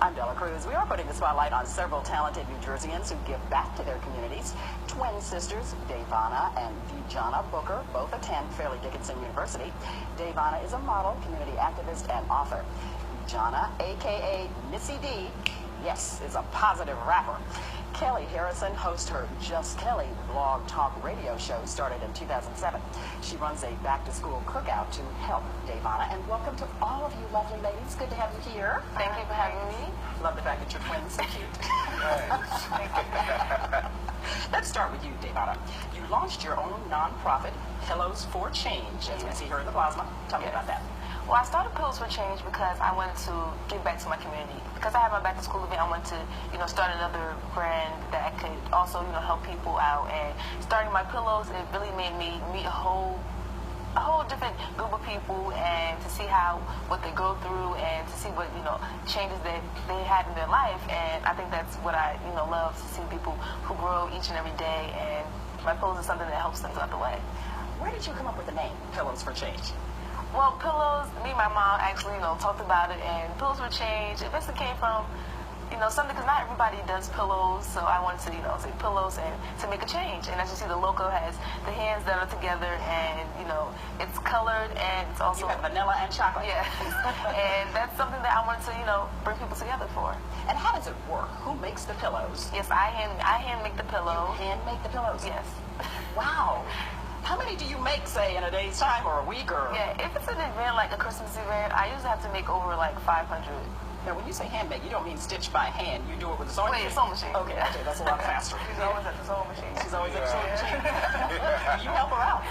I'm Della Cruz. We are putting the spotlight on several talented New Jerseyans who give back to their communities. Twin sisters, Davana and Vijana Booker, both attend Fairleigh Dickinson University. Davana is a model, community activist, and author. Vijana, a.k.a. Missy D, yes, is a positive rapper. Kelly Harrison hosts her Just Kelly blog talk radio show started in 2007. She runs a back-to-school cookout to help Davana. And welcome to all of you lovely ladies. Good to have you here. Thank you for having me. Love the fact that you're twins. So cute. Let's start with you, Davana. You launched your own nonprofit, Pillows for Change, as we see here in the plasma. Tell me about that. Well, I started Pillows for Change because I wanted to give back to my community. Because I had my back to school event, I wanted to, start another brand that could also, help people out. And starting my pillows, it really made me meet a whole different group of people and to see what they go through and to see what, changes that they had in their life. And I think that's what I, love to see people who grow each and every day. And my pillows is something that helps them throughout the way. Where did you come up with the name, Pillows for Change? Well, pillows, me and my mom actually, talked about it, and Pillows for Change, it basically came from, something, because not everybody does pillows, so I wanted to, say pillows and to make a change. And as you see, the logo has the hands that are together, and, it's colored, and it's also... You have vanilla and chocolate. Yeah, and that's something that I wanted to, bring people together for. And how does it work? Who makes the pillows? Yes, I hand make the pillows. You hand make the pillows? Yes. Wow. How many do you make, say, in a day's time or a week or? Yeah, if it's an event like a Christmas event, I usually have to make over like 500. Now, when you say hand make, you don't mean stitch by hand. You do it with a sewing machine. Sewing machine. Okay, that's a lot faster. She's always at the sewing machine. She's always at the sewing machine. You help her out.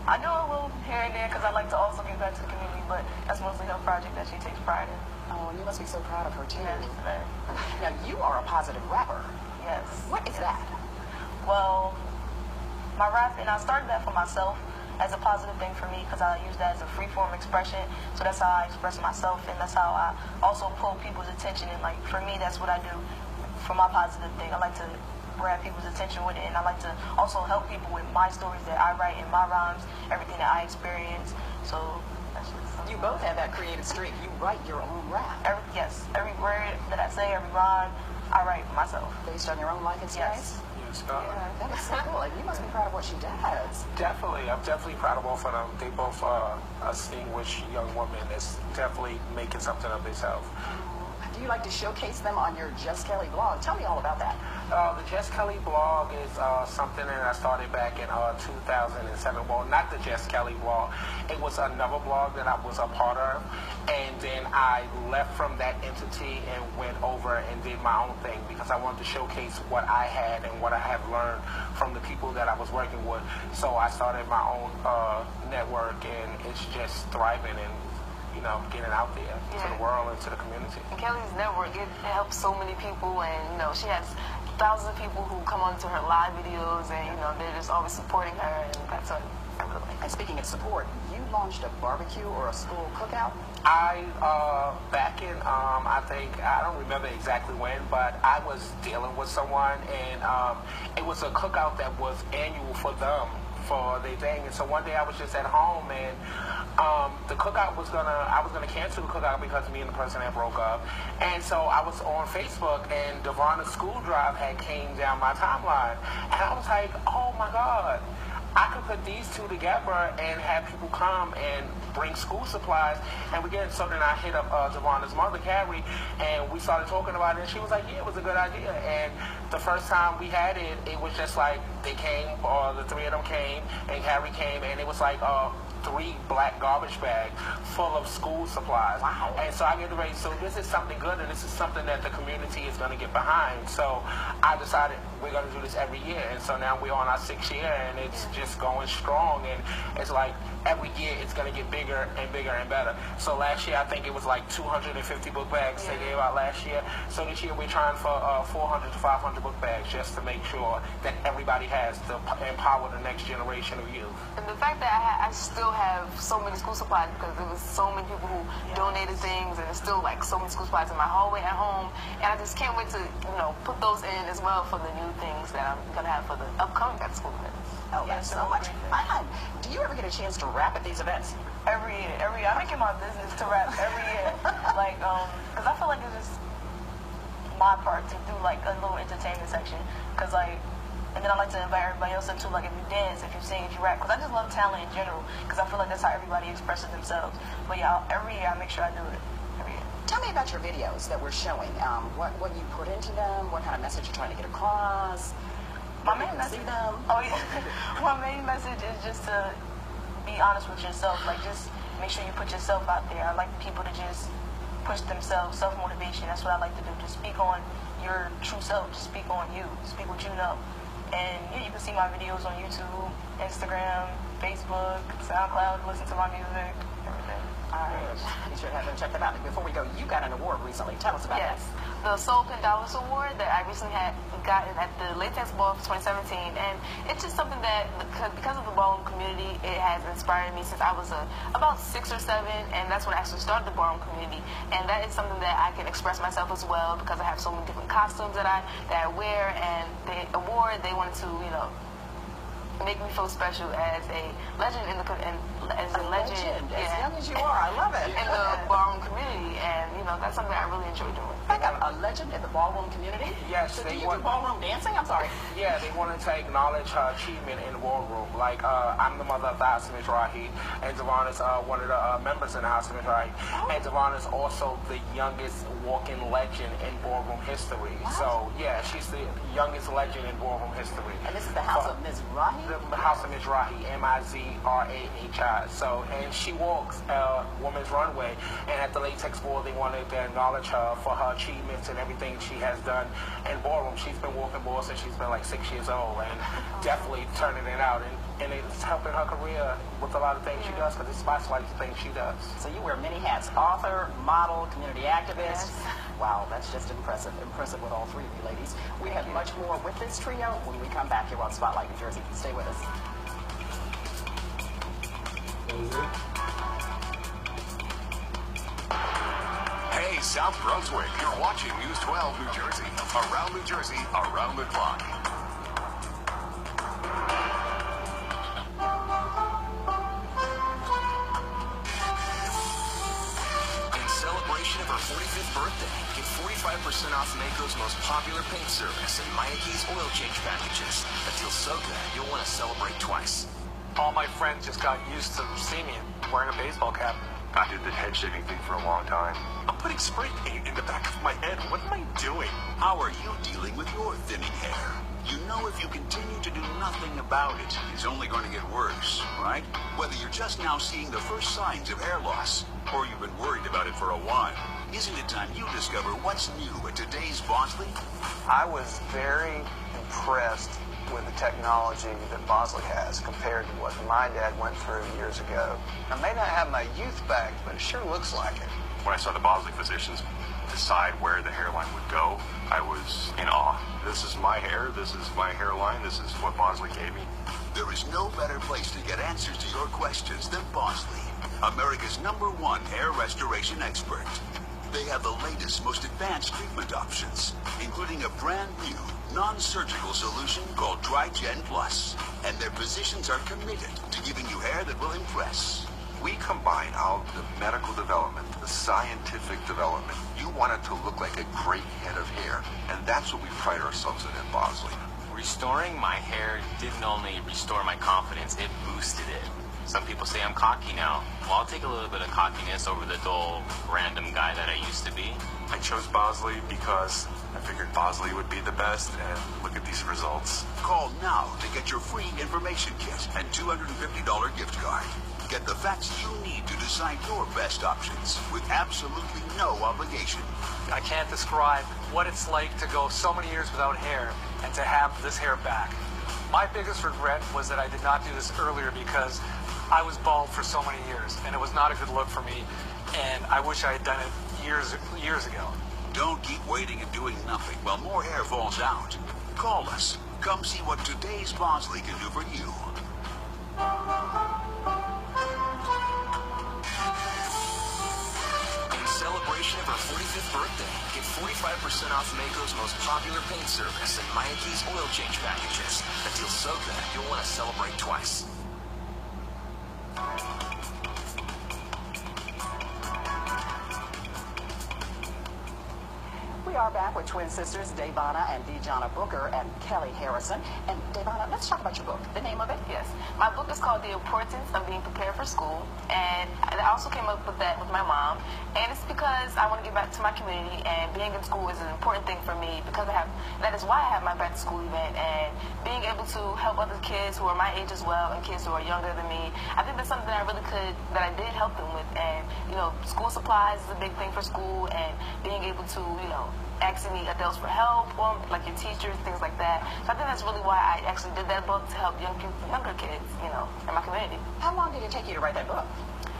I do a little here and there because I like to also give back to the community, but that's mostly her project that she takes pride in. Oh, and you must be so proud of her, too. Yes, very. Now, you are a positive rapper. Yes. What is that? Well, my rap, and I started that for myself as a positive thing for me because I use that as a free-form expression. So that's how I express myself, and that's how I also pull people's attention. And like for me, that's what I do for my positive thing. I like to grab people's attention with it, and I like to also help people with my stories that I write in my rhymes, everything that I experience. So that's just something. You both have that creative streak. You write your own rap. Yes, every word that I say, every rhyme, I write myself. Based on your own life experience? Yes. Yeah, that is so cool. And you must be proud of what she does. Definitely. I'm definitely proud of both of them. They both are distinguished young women that's definitely making something of themselves. Do you like to showcase them on your Just Kelly blog? Tell me all about that. The Just Kelly blog is something that I started back in 2007. Well, not the Just Kelly blog. It was another blog that I was a part of. And then I left from that entity and went over and did my own thing because I wanted to showcase what I had and what I have learned from the people that I was working with. So I started my own network, and it's just thriving and getting out there to the world and to the community. And Kelly's network, it helps so many people, and she has thousands of people who come onto her live videos, and they're just always supporting her, and that's what I really like. And speaking of support, you launched a barbecue or a school cookout? Back in, I don't remember exactly when, but I was dealing with someone, and it was a cookout that was annual for them, for their thing. And so one day I was just at home, and the cookout I was gonna cancel the cookout because me and the person had broke up. And so I was on Facebook, and Davana's school drive had came down my timeline, and I was like, oh my God, I could put these two together and have people come and bring school supplies. And so then I hit up Davana's mother, Carrie, and we started talking about it, and she was like, yeah, it was a good idea. And the first time we had it, it was just like they came, or the three of them came, and Carrie came, and it was like 3 black garbage bags full of school supplies. Wow. And so I get ready, so this is something good, and this is something that the community is going to get behind. So I decided we're going to do this every year. And so now we're on our 6th year, and it's just going strong. And it's like every year it's going to get bigger and bigger and better. So last year I think it was like 250 book bags they gave out last year. So this year we're trying for 400 to 500 book bags just to make sure that everybody has to empower the next generation of youth. And the fact that I still have so many school supplies because there was so many people who donated things, and there's still like so many school supplies in my hallway at home, and I just can't wait to put those in as well for the new things that I'm gonna have for the upcoming back to school events. Oh, that's so much fun. Do you ever get a chance to rap at these events? Every year. I make it my business to rap every year. Like, because I feel like it's just my part to do like a little entertainment section, cause like, and then I like to invite everybody else into like if you dance, if you sing, if you rap, cause I just love talent in general, cause I feel like that's how everybody expresses themselves. But yeah, every year I make sure I do it. Every year. Tell me about your videos that we're showing. What you put into them? What kind of message you're trying to get across? My main message. Oh yeah. My main message is just to be honest with yourself. Like just make sure you put yourself out there. I like people to just push themselves, self-motivation. That's what I like to do. Just speak on your true self. Just speak on you. Speak what you know. And yeah, you can see my videos on YouTube, Instagram, Facebook, SoundCloud. Listen to my music, everything. All right. Be sure to have them check them out. Before we go, you got an award recently. Tell us about Yes. that. The Soul Pendalis Award that I recently had gotten at the Latex Ball of 2017, and it's just something that because of the ballroom community, it has inspired me since I was about 6 or 7, and that's when I actually started the ballroom community. And that is something that I can express myself as well because I have so many different costumes that I wear, and the award they wanted to make me feel special as a legend as a legend. As young as you are, I love it. In the ballroom community, and that's something I really enjoy doing. I got a legend in the ballroom community. Yes, So they do you want. do ballroom dancing? I'm sorry. Yeah, they wanted to acknowledge her achievement in the ballroom. Like, I'm the mother of the House of Mizrahi, and Devon is one of the members in the House of Mizrahi. Oh. And Devon is also the youngest walking legend in ballroom history. What? So, yeah, she's the youngest legend in ballroom history. And this is the House of Mizrahi? The House of Mizrahi, Mizrahi. So, and she walks Women's Runway, and at the Latex Ball, they wanted to acknowledge her for her achievements and everything she has done in ballroom. She's been walking ball since she's been like 6 years old, and definitely turning it out, and it's helping her career with a lot of things she does, because it's spotlights the things she does. So you wear many hats: author, model, community activist. Yes. Wow, that's just impressive. Impressive with all three of you ladies. We have much more with this trio when we come back here on Spotlight New Jersey. Stay with us. Hey, South Brunswick, you're watching News 12 New Jersey. Around New Jersey, around the clock. In celebration of her 45th birthday, get 45% off Mako's most popular paint service and Miyake's oil change packages. A deal so good, you'll want to celebrate twice. All my friends just got used to seeing me wearing a baseball cap. I did the head shaving thing for a long time. I'm putting spray paint in the back of my head. What am I doing? How are you dealing with your thinning hair? You know if you continue to do nothing about it, it's only going to get worse, right? Whether you're just now seeing the first signs of hair loss, or you've been worried about it for a while, isn't it time you discover what's new at today's Bosley? I was very impressed with the technology that Bosley has compared to what my dad went through years ago. I may not have my youth back, but it sure looks like it. When I saw the Bosley physicians decide where the hairline would go, I was in awe. This is my hair, this is my hairline, this is what Bosley gave me. There is no better place to get answers to your questions than Bosley, America's #1 hair restoration expert. They have the latest, most advanced treatment options, including a brand new non-surgical solution called TriGen Plus. And their physicians are committed to giving you hair that will impress. We combine all the medical development, the scientific development. You want it to look like a great head of hair, and that's what we pride ourselves in at Bosley. Restoring my hair didn't only restore my confidence, it boosted it. Some people say I'm cocky now. Well, I'll take a little bit of cockiness over the dull, random guy that I used to be. I chose Bosley because I figured Bosley would be the best, and look at these results. Call now to get your free information kit and $250 gift card. Get the facts you need to decide your best options with absolutely no obligation. I can't describe what it's like to go so many years without hair and to have this hair back. My biggest regret was that I did not do this earlier because I was bald for so many years, and it was not a good look for me, and I wish I had done it years ago. Don't keep waiting and doing nothing while more hair falls out. Call us. Come see what today's Bosley can do for you. In celebration of her 45th birthday, get 45% off Mako's most popular paint service and Miyake's oil change packages. A deal so good, you'll want to celebrate twice. We are back with twin sisters Davana and Vijana Booker and Kelly Harrison. And Davana, let's talk about your book. The name of it? Yes. My book is called The Importance of Being Prepared for School. And I also came up with that with my mom. And it's because I want to give back to my community, and being in school is an important thing for me because that is why I have my back to school event, and being able to help other kids who are my age as well and kids who are younger than me. I think that's something that I did help them with. And, school supplies is a big thing for school, and being able to, asking the adults for help, or like your teachers, things like that. So I think that's really why I actually did that book, to help younger kids, in my community. How long did it take you to write that book?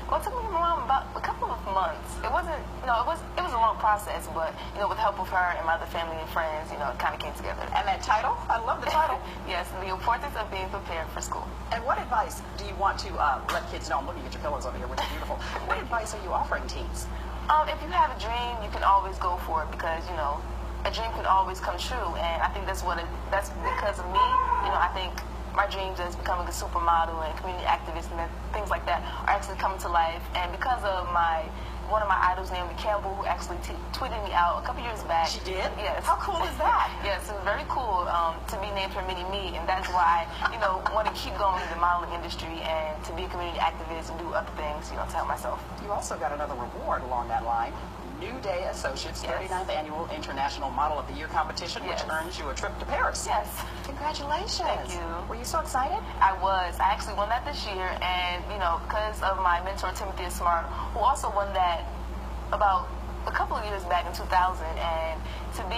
Well, it took me my mom about a couple of months. It wasn't, it was a long process, but, with help of her and my other family and friends, it kind of came together. And that title? I love the title. Yes, The Importance of Being Prepared for School. And what advice do you want to let kids know? I'm looking at your pillows over here, which is beautiful. What advice are you offering teens? If you have a dream, you can always go for it because, a dream can always come true. And I think that's because of me. I think my dreams as becoming a supermodel and community activist and things like that are actually coming to life. And because of one of my idols, Naomi Campbell, who actually tweeted me out a couple years back. She did? Yes. How cool is that? Yes, it was very cool to be named her mini-me, and that's why I, want to keep going in the modeling industry and to be a community activist and do other things, to help myself. You also got another reward along that line. New Day Associates 39th Annual International Model of the Year competition, which earns you a trip to Paris. Yes. Congratulations. Thank you. Were you so excited? I was. I actually won that this year, and, because of my mentor, Timothy Smart, who also won that about a couple of years back in 2000, and to be,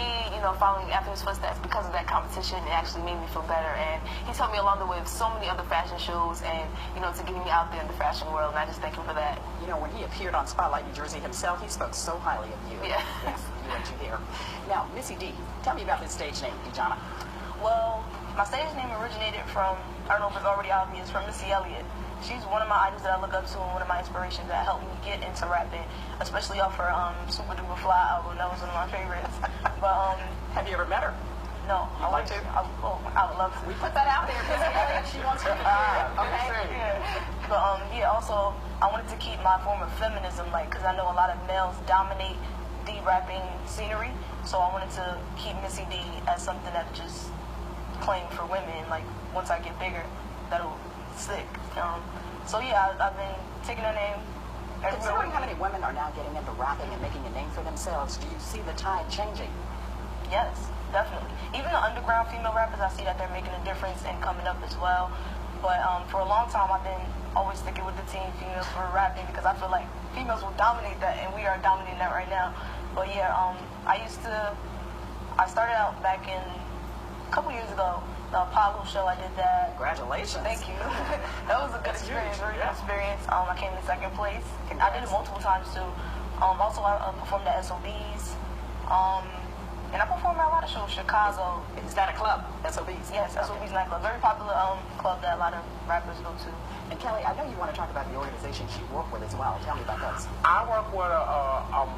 following after his footsteps because of that competition, it actually made me feel better. And he's helped me along the way with so many other fashion shows and, to getting me out there in the fashion world, and I just thank him for that. When he appeared on Spotlight New Jersey himself, he spoke so highly of you. Yeah. Yes, you and you here. Now, Missy D, tell me about this stage name, Vijana. Well, my stage name originated from, I don't know if it's already obvious, from Missy Elliott. She's one of my idols that I look up to and one of my inspirations that helped me get into rapping, especially off her Super Duper Fly album. That was one of my favorites. But have you ever met her? No. I'd like to. I would love to. We put that out there. Missy Elliott, she wants to. Okay. Yeah. But also I wanted to keep my form of feminism, because I know a lot of males dominate the rapping scenery. So I wanted to keep Missy D as something that just claimed for women. Once I get bigger, that'll stick. So yeah, I've been taking her name. Considering how many women are now getting into rapping and making a name for themselves, do you see the tide changing? Yes, definitely. Even the underground female rappers, I see that they're making a difference and coming up as well. But for a long time, I've been always sticking with the team females for rapping because I feel like females will dominate that, and we are dominating that right now. But yeah, I started out back in a couple years ago. The Apollo show, I did that. Congratulations. Thank you. That was a good experience, very good experience. I came in second place. I did it multiple times too. Also, I performed at SOBs. And I performed at a lot of shows, Chicago. Is that a club, SOBs? Yes, SOBs nightclub. Very popular club that a lot of rappers go to. And Kelly, I know you want to talk about the organizations you work with as well. Tell me about those. I work with a